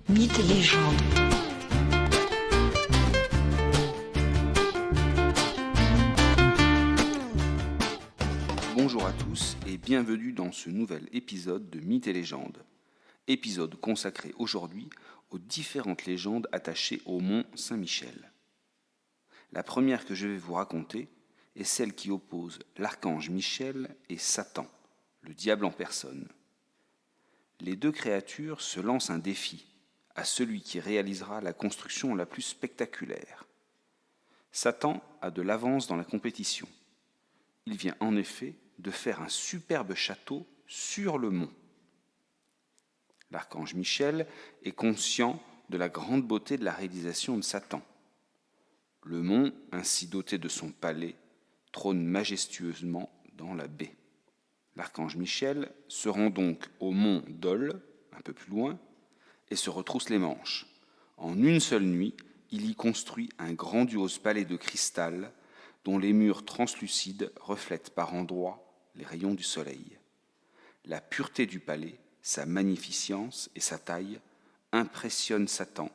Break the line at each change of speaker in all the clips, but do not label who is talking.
Mythes et légendes.
Bonjour à tous et bienvenue dans ce nouvel épisode de Mythes et légendes. Épisode consacré aujourd'hui aux différentes légendes attachées au mont Saint-Michel. La première que je vais vous raconter est celle qui oppose l'archange Michel et Satan, le diable en personne. Les deux créatures se lancent un défi à celui qui réalisera la construction la plus spectaculaire. Satan a de l'avance dans la compétition. Il vient en effet de faire un superbe château sur le mont. L'archange Michel est conscient de la grande beauté de la réalisation de Satan. Le mont, ainsi doté de son palais, trône majestueusement dans la baie. L'archange Michel se rend donc au mont Dol, un peu plus loin, et se retrousse les manches. En une seule nuit, il y construit un grandiose palais de cristal dont les murs translucides reflètent par endroits les rayons du soleil. La pureté du palais, sa magnificence et sa taille impressionnent Satan,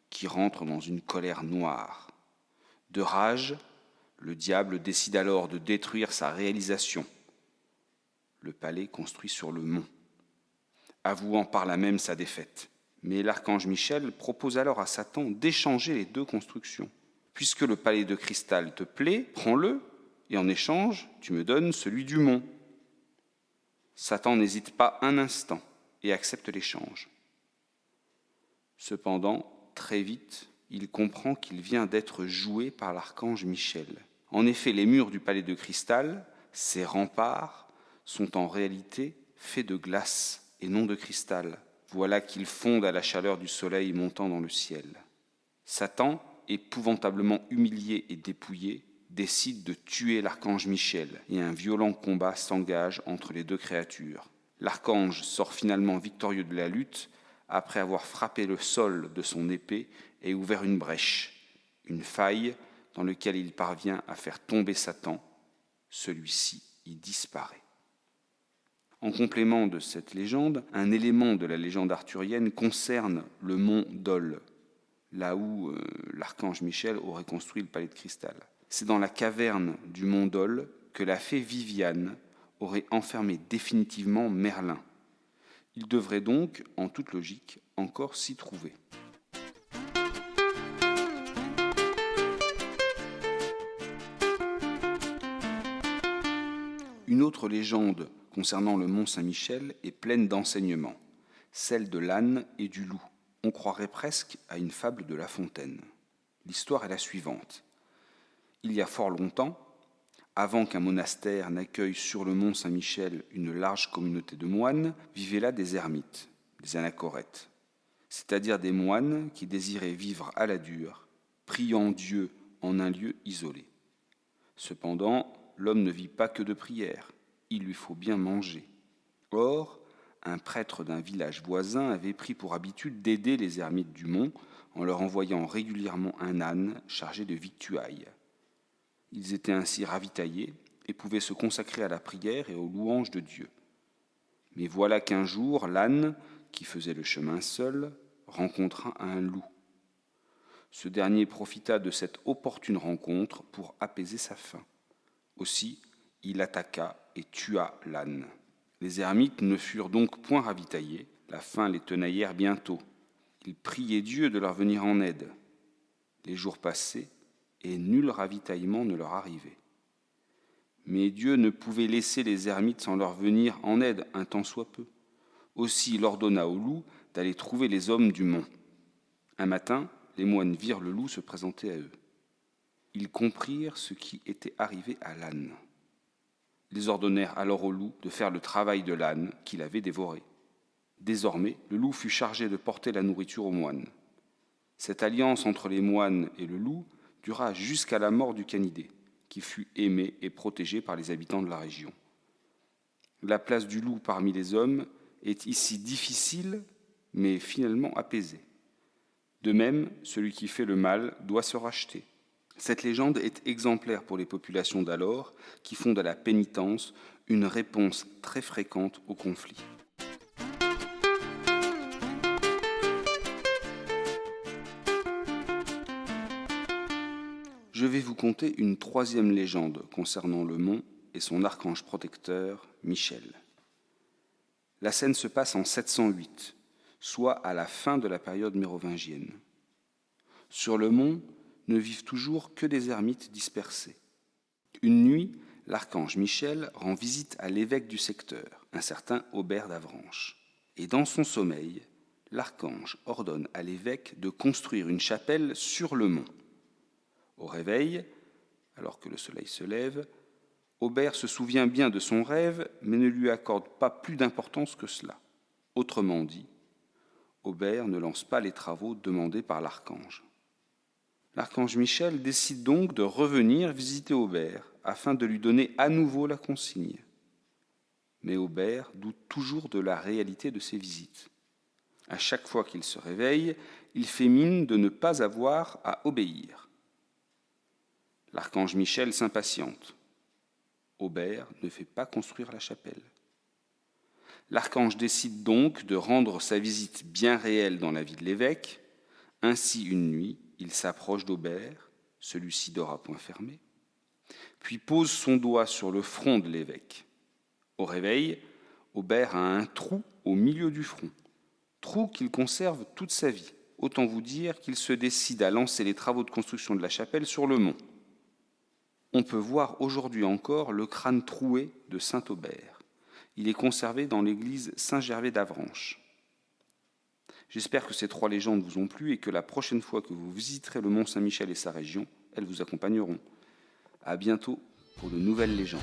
qui rentre dans une colère noire. De rage, le diable décide alors de détruire sa réalisation, le palais construit sur le mont, avouant par là même sa défaite. Mais l'archange Michel propose alors à Satan d'échanger les deux constructions. Puisque le palais de cristal te plaît, prends-le, et en échange, tu me donnes celui du mont. Satan n'hésite pas un instant et accepte l'échange. Cependant, très vite, il comprend qu'il vient d'être joué par l'archange Michel. En effet, les murs du palais de cristal, ces remparts, sont en réalité faits de glace et non de cristal. Voilà qu'ils fondent à la chaleur du soleil montant dans le ciel. Satan, épouvantablement humilié et dépouillé, décide de tuer l'archange Michel et un violent combat s'engage entre les deux créatures. L'archange sort finalement victorieux de la lutte après avoir frappé le sol de son épée et ouvert une brèche, une faille dans laquelle il parvient à faire tomber Satan. Celui-ci y disparaît. En complément de cette légende, un élément de la légende arthurienne concerne le mont Dol, là où l'archange Michel aurait construit le palais de cristal. C'est dans la caverne du mont Dol que la fée Viviane aurait enfermé définitivement Merlin. Il devrait donc, en toute logique, encore s'y trouver. Une autre légende concernant le mont Saint-Michel est pleine d'enseignements, celle de l'âne et du loup. On croirait presque à une fable de La Fontaine. L'histoire est la suivante. Il y a fort longtemps, avant qu'un monastère n'accueille sur le mont Saint-Michel une large communauté de moines, vivaient là des ermites, des anachorètes, c'est-à-dire des moines qui désiraient vivre à la dure, priant Dieu en un lieu isolé. Cependant, l'homme ne vit pas que de prières, il lui faut bien manger. Or, un prêtre d'un village voisin avait pris pour habitude d'aider les ermites du mont en leur envoyant régulièrement un âne chargé de victuailles. Ils étaient ainsi ravitaillés et pouvaient se consacrer à la prière et aux louanges de Dieu. Mais voilà qu'un jour, l'âne, qui faisait le chemin seul, rencontra un loup. Ce dernier profita de cette opportune rencontre pour apaiser sa faim. Aussi, il attaqua et tua l'âne. Les ermites ne furent donc point ravitaillés, la faim les tenaillèrent bientôt. Ils priaient Dieu de leur venir en aide. Les jours passaient, et nul ravitaillement ne leur arrivait. Mais Dieu ne pouvait laisser les ermites sans leur venir en aide un tant soit peu. Aussi il ordonna au loup d'aller trouver les hommes du mont. Un matin, les moines virent le loup se présenter à eux. Ils comprirent ce qui était arrivé à l'âne. Ils ordonnèrent alors au loup de faire le travail de l'âne qu'il avait dévoré. Désormais, le loup fut chargé de porter la nourriture aux moines. Cette alliance entre les moines et le loup dura jusqu'à la mort du canidé, qui fut aimé et protégé par les habitants de la région. La place du loup parmi les hommes est ici difficile, mais finalement apaisée. De même, celui qui fait le mal doit se racheter. Cette légende est exemplaire pour les populations d'alors qui font de la pénitence une réponse très fréquente au conflit. je vais vous conter une troisième légende concernant le mont et son archange protecteur, Michel. La scène se passe en 708, soit à la fin de la période mérovingienne. Sur le mont ne vivent toujours que des ermites dispersés. Une nuit, l'archange Michel rend visite à l'évêque du secteur, un certain Aubert d'Avranches. Et dans son sommeil, l'archange ordonne à l'évêque de construire une chapelle sur le mont. Au réveil, alors que le soleil se lève, Aubert se souvient bien de son rêve, mais ne lui accorde pas plus d'importance que cela. Autrement dit, Aubert ne lance pas les travaux demandés par l'archange. L'archange Michel décide donc de revenir visiter Aubert afin de lui donner à nouveau la consigne. Mais Aubert doute toujours de la réalité de ses visites. À chaque fois qu'il se réveille, il fait mine de ne pas avoir à obéir. L'archange Michel s'impatiente. Aubert ne fait pas construire la chapelle. L'archange décide donc de rendre sa visite bien réelle dans la vie de l'évêque. Ainsi, une nuit, il s'approche d'Aubert, celui-ci dort à point fermé, puis pose son doigt sur le front de l'évêque. Au réveil, Aubert a un trou au milieu du front, trou qu'il conserve toute sa vie. Autant vous dire qu'il se décide à lancer les travaux de construction de la chapelle sur le mont. On peut voir aujourd'hui encore le crâne troué de saint Aubert. Il est conservé dans l'église Saint-Gervais d'Avranches. J'espère que ces trois légendes vous ont plu et que la prochaine fois que vous visiterez le Mont Saint-Michel et sa région, elles vous accompagneront. À bientôt pour de nouvelles légendes.